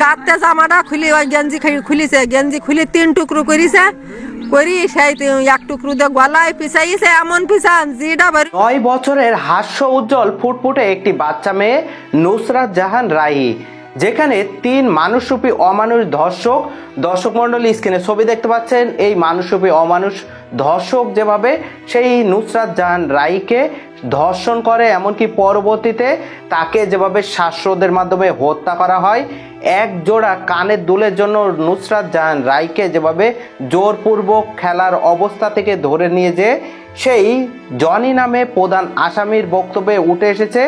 গাতে জামাটা খুলি ওই গেঞ্জি খুলিছে, গেঞ্জি খুলি 3 টুকরো করিছে, করি সেই 1 টুকরো দিয়ে গলায় পিছাইছে, এমন পিছান যেটা 9 বছরের হাস্য উজ্জ্বল ফুটফুটে একটি বাচ্চা মেয়ে নুসরাত জাহান রাহি, যেখানে 3 মানুষরূপী অমানুষ দর্শক মন্ডলী স্ক্রিনে ছবি দেখতে পাচ্ছেন। এই মানুষরূপী অমানুষ ধর্ষক যেভাবে সেই নুসরাত জাহান রাহিকে ধর্ষণ করে, এমনকি পরবর্তীতে তাকে যেভাবে শ্বাসরোধের মাধ্যমে হত্যা করা হয়, এক জোড়া কানের দুলের জন্য নুসরাত জাহান রাহিকে যেভাবে জোরপূর্বক খেলার অবস্থা থেকে ধরে নিয়ে যে সেই জনি নামে প্রধান আসামির বক্তব্যে উঠে এসেছে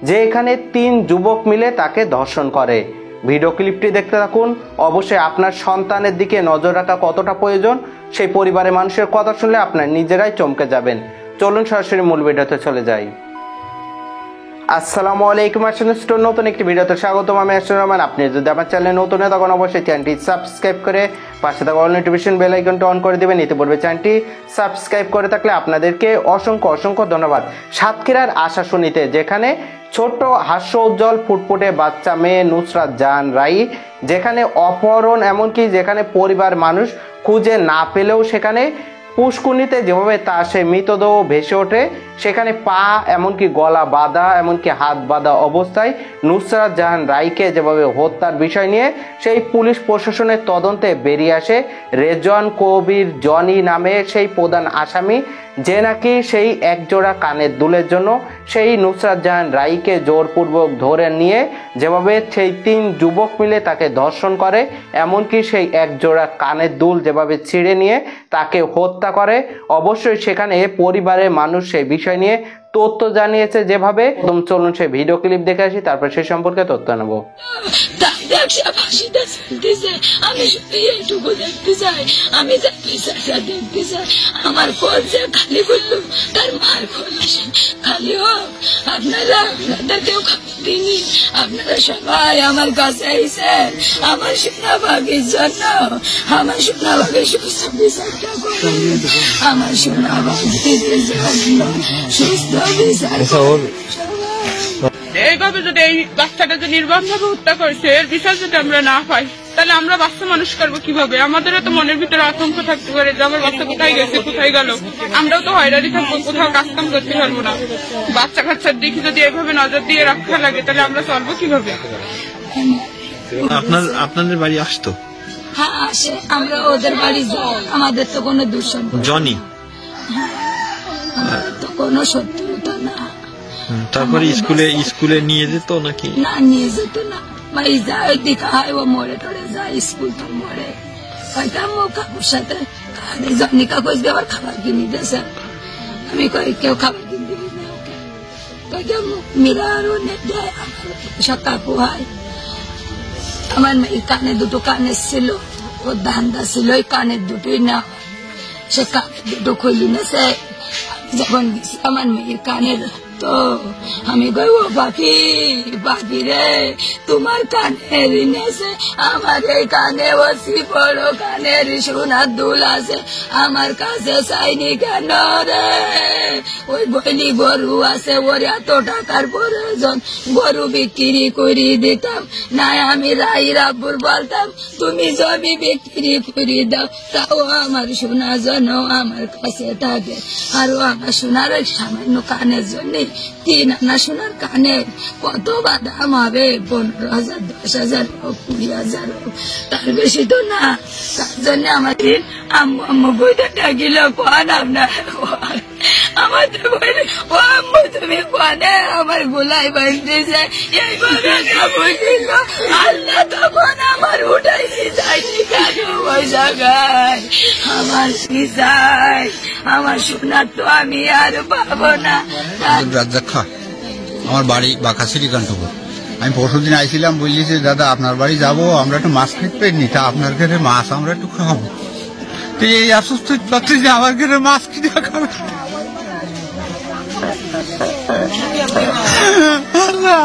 যে এখানে 3 যুবক মিলে তাকে ধর্ষণ করে। ভিডিও ক্লিপটি দেখতে থাকুন। অবশ্যই আপনার সন্তানের দিকে নজর রাখা কতটা প্রয়োজন সেই পরিবারের মানুষের কথা শুনলে আপনার নিজেরাই চমকে যাবেন। চলুন সরাসরি মূল ভিডিওতে চলে যাই। আসসালামু আলাইকুম, স্টোর নতুন একটি ভিডিওতে স্বাগতম। আমি আশরাফুর রহমান। আপনি যদি আমার চ্যানেলে নতুন হয়ে তখন অবশ্যই চ্যানেলটি সাবস্ক্রাইব করে পাশে থাকা অল নোটিফিকেশন বেল আইকনটি অন করে দেবেন। ইতিপূর্বে চ্যানেলটি সাবস্ক্রাইব করে থাকলে আপনাদেরকে অসংখ্য ধন্যবাদ। সাতক্ষীরার আশাশুনিতে যেখানে ছোট্ট হাস্য উজ্জ্বল ফুটফুটে বাচ্চা মেয়ে নুসরাত জাহান রাহি যেখানে অপহরণ, এমনকি যেখানে পরিবার মানুষ খুঁজে না পেলেও সেখানে পুষ্কুনিতে যেভাবে তার সেই মৃতদেহ ভেসে ওঠে, সেখানে পা এমনকি গলা বাঁধা, এমনকি হাত বাঁধা অবস্থায় নুসরাত জাহান রাহিকে যেভাবে হত্যার বিষয় নিয়ে সেই পুলিশ প্রশাসনের তদন্তে বেরিয়ে আসে রেজওয়ান কবির জনি নামে সেই প্রধান আসামি, যে নাকি সেই একজোড়া কানের দুলের জন্য সেই নুসরাত জাহান রাহিকে জোরপূর্বক ধরে নিয়ে যেভাবে সেই 3 যুবক মিলে তাকে ধর্ষণ করে, এমনকি সেই একজোড়া কানের দুল যেভাবে ছিঁড়ে নিয়ে তাকে হত্যা করে। অবশ্যই সেখানে পরিবারের মানুষ সেই বিষয় নিয়ে তথ্য জানিয়েছে যেভাবে। একদম চলুন সেই ভিডিও ক্লিপ দেখে আসি, তারপর সে সম্পর্কে তথ্য নেব। আমি এইটুকু দেখতে চাই, আমি দেখতে চাই আমার কলজে খালি করলো তার মার খোলাসে খালি হোক। আপনারা আপনাদেরকেও খবর দিনি, আপনারা সবাই আমার কাছে আইসেন আমার সোনা বাঘের জন্য, আমার সোনা বাঘের সুস্থ বিচারটা করুন, আমার সোনা বাঘের জন্য সুস্থ বিচার। এইভাবে যদি এই বাচ্চাটাকে নির্মমভাবে হত্যা করেছে, এর বিচার যদি আমরা না পাই তাহলে আমরা বাচ্চা মানুষ করবো কিভাবে? আমাদেরও তো মনের ভিতরে আতঙ্ক থাকতে পারে যে আমার বাচ্চা কোথায় গেছে, কোথায় গেল। আমরাও তো হয়রানি থাকবো, কোথাও কাজ কাম করতে পারবো না। বাচ্চা কাচ্চার দিকে যদি এভাবে নজর দিয়ে রাখা লাগে তাহলে আমরা চলবো কিভাবে? আপনাদের বাড়ি আসতো? হ্যাঁ আসে, আমরা ওদের বাড়ি যাই, আমাদের তো কোনো দুঃসম্পর্ক জনি, তো কোনো শত্রুতা না। তারপরে স্কুলে নিয়ে যেত নাকি? না নিয়ে যেত না, ভাই যায় দেখা হয় ও মরে টরে যায়, স্কুল তো মরে কাকুর সাথে জনি কাকু আবার খাবার কিনে দিয়েছে। আমি কই কেউ খাবার কিনে দিবি না ওকে, মীরা আরো দেয় সব কাকু হয়। আমার মেয়ের কানে 2টো কানের ছিল, ওর ধান্দা ছিল ওই কানের 2টোই না, সে কানের 2টো খুলি নেছে। যখন গেছি আমার মেয়ের কানের তো আমি কই ও বাকি রে তোমার কানের নেছে, আমার এই কানে ওসি বড় কানের সোনার দুল আছে, আমার কাছে চাইনি কেন রে? ওই বলি গরু আছে, ওর এত টাকার প্রয়োজন, গরু বিক্রি করে দিতাম, না আমি রাই রাব্বুর বলতাম তুমি জমি বিক্রি করে দাও, তাও আমার সোনা যেন আমার কাছে থাকে। আর আমার সোনার সামান্য কানের জন্য 3 আনা সোনার কানের কত বা দাম হবে? 15,000, 10,000 হোক, 20,000 হোক, তার বেশি তো না। তার জন্য আমাদের আম্মু বইটা ডাকিল, কোন আপনার আমাদের বলে ও আম্মু তুমি কোনে আমার গোলাই বাঁধতেছে, এইভাবে বলিল। আল্লাহ তখন আমার উঠাই যায়নি কেন ওই জায়গায়? আমার কি চাই? আমার সোনার তো আমি আর পাবো না। আমার বাড়ি বাঁকাশিরি কান্তপুর। আমি পরশুদিন আইছিলাম, বললি যে দাদা আপনার বাড়ি যাবো, আমরা একটু মাছ খেতে পারিনি, তা আপনার ঘরে মাছ আমরা একটু খাবো। তো এই আশ্বস্ত পাচ্ছি যে আমার ঘরে মাছ কিনে খাবে,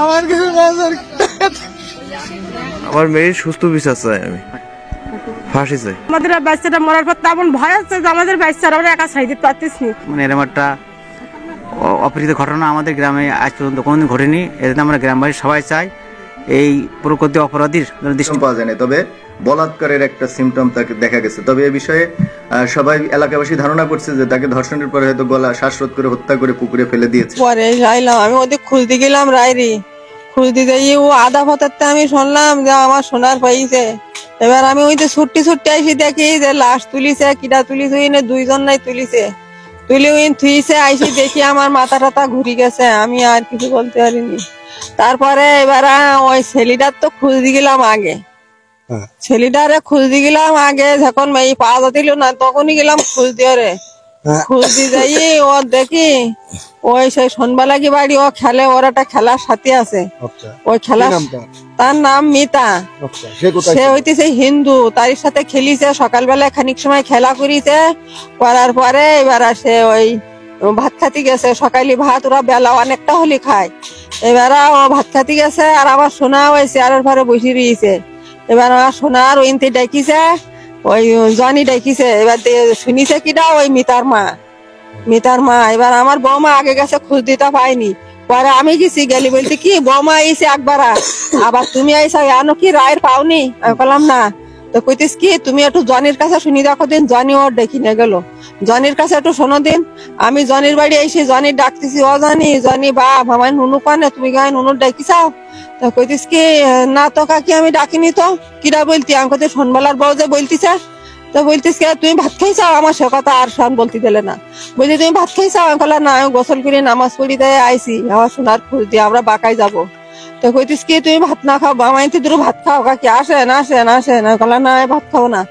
আমার ঘরে মাছ আর আমার মেয়ের সুস্থ বিচার চাই, আমি ফাঁসি চাই। আমাদের বাচ্চাটা মরার পর তেমন ভয় হচ্ছে যে আমাদের বাচ্চারা আমরা একা ছাই দিতে পারতেছি না। মানে এরকম একটা অপরিচিত ঘটনা আমাদের গ্রামে আজ পর্যন্ত কোনোদিন ঘটেনি। এজন্য আমরা গ্রামবাসী সবাই চাই এই প্রকৃতি অপরাধীর দৃষ্টি পাওয়া যায়নি, তবে বলাৎকারের একটা সিমটম তাকে দেখা গেছে। তবে এই বিষয়ে সবাই এলাকাবাসী ধারণা করছে যে তাকে ধর্ষণের পরে হয়তো গলা শ্বাসরোধ করে হত্যা করে পুকুরে ফেলে দিয়েছে। পরে যাইলাম আমি ওদের খুঁজতে গেলাম রায়রি, খুঁজতে যাই ও আধা পথেরতে আমি শুনলাম যে আমার সোনার পাইছে। এবার আমি ওই তো ছুট্টি আইসি দেখি যে লাশ তুলিছে, কিটা তুলিছে ওই দুইজন নাই তুলিছে, তুলে ওই থুইছে, আইসি দেখি আমার মাথা টাথা ঘুরি গেছে, আমি আর কিছু বলতে পারিনি। তারপরে এবার ওই ছেলেটার তো খুঁজতে গেলাম আগে, ছেলেটারে খুঁজতে গেলাম আগে, যখন এই পাওয়া দিল না তখনই গেলাম খুঁজতে, ওরে খুঁজতে যাই ও দেখি ওই সেই সন্ধ্যালাগি বাড়ি ও খেলে, ওর একটা খেলার সাথী আছে, ওই খেলা তার নাম মিতা, সে হইতেছে হিন্দু, তার সাথে খেলিছে, সকালবেলায় খানিক সময় খেলা করিছে, করার পরে এবার সে ওই ভাত খাতে গেছে, সকালে ভাত ওরা বেলা অনেকটা হলি খায়, এবার ও ভাত খাতে গেছে আর আমার সোনা ওই চেয়ারের ঘরে বসে রয়েছে। এবার আমার সোনার ওইতে ডাকিছে, ওই জনি ডাকিছে, এবার শুনিছে কিটা ওই মিতার মা। এবার আমার বৌমা আগে গেছে, খোঁজ দিতে পাইনি, পরে আমি গেছি, গেলি বলতে কি বৌমা আইসে একবার, আবার তুমি আইসা আনো কি রায়ের পাওনি? আমি বললাম না। তো কইতিস কি তুমি একটু জনির কাছে শুনি দেখো দিন, জনি ওর ডেকে নিয়ে গেল, জনির কাছে একটু শোনো দিন। আমি জনির বাড়ি এসে জনির ডাকতেছি, ও জনি বাপ আমার নুনু কানে, তুমি গায়ে নুনুর ডাকি চাও? তো কইতিস কি না তো কাকি আমি ডাকিনি তো, কিরা বলতি? আমি কইতে সন্ধ্যাবেলার বউ যে বলতিছে। তো বলতিস কে তুমি ভাত খাই চাও? আমার সে কথা আর শান বলতে দিলে না, বলছি তুমি ভাত খাই চাও? আমি বললাম না, আমি গোসল করে নামাজ পড়ি তাই আইসি, আমার সোনার খোঁজ দিয়ে আমরা বাঁকাই যাবো। তো কইতিস কি তুমি ভাত না খাও? বামাই দুটো ভাত খাও কাকি, আসেন। বললাম না ভাত খাও না।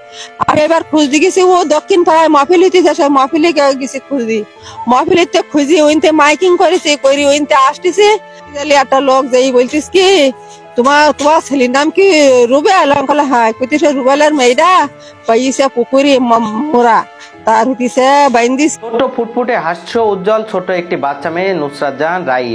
আর এবার খুঁজতে গেছি ও দক্ষিণ পাড়ায় মাহফিল হইতেছে, সেই মাহফিলে গেছি খুঁজি, মাহফিলিতে খুঁজি ওইতে মাইকিং করেছি, করি ওইতে আসতেছি, একটা লোক যেই বলতিস কি তোমার ছেলের নাম কি রুবেল? আমি বললাম হ্যাঁ। কইতেছে রুবেলের মেয়েটা পাইছে পুকুরি মোরা, তার হইতেছে বাইন্দিস। ছোট্ট ফুটফুটে হাস্য উজ্জ্বল ছোট একটি বাচ্চা মেয়ে নুসরাত জাহান রাই,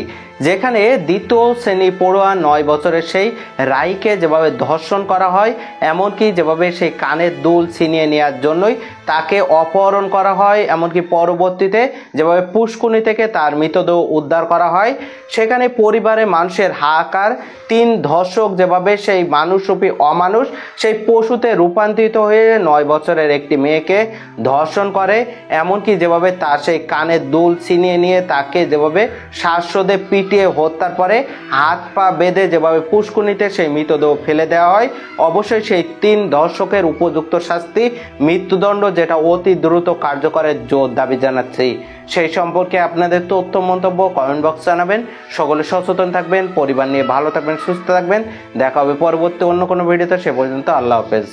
যেখানে দ্বিতীয় শ্রেণী পড়ুয়া 9 বছরের সেই রাইকে যেভাবে ধর্ষণ করা হয়, এমনকি যেভাবে সেই কানের দুল ছিনিয়ে নেওয়ার জন্যই তাকে অপহরণ করা হয়, এমনকি পরবর্তীতে যেভাবে পুষ্কুনি থেকে তার মৃতদেহ উদ্ধার করা হয়, সেখানে পরিবারে মানুষের হাহাকার। 3 ধর্ষক যেভাবে সেই মানুষরূপী অমানুষ সেই পশুতে রূপান্তরিত হয়ে 9 বছরের একটি মেয়েকে ধর্ষণ করে, এমনকি যেভাবে তার সেই কানের দুল ছিনিয়ে নিয়ে তাকে যেভাবে শ্বাসরোধে পিটিয়ে হত্যার পরে হাত পা বেঁধে যেভাবে পুষ্কুনিতে সেই মৃতদেহ ফেলে দেওয়া হয়, অবশ্যই সেই 3 ধর্ষকের উপযুক্ত শাস্তি মৃত্যুদণ্ড, যেটা অতি দ্রুত কার্যকরের জোর দাবি জানাচ্ছি। সেই সম্পর্কে আপনাদের তথ্য মন্তব্য কমেন্ট বক্স জানাবেন। সকলে সচেতন থাকবেন, পরিবার নিয়ে ভালো থাকবেন, সুস্থ থাকবেন। দেখা হবে পরবর্তী অন্য কোনো ভিডিওতে, সে পর্যন্ত আল্লাহ হাফেজ।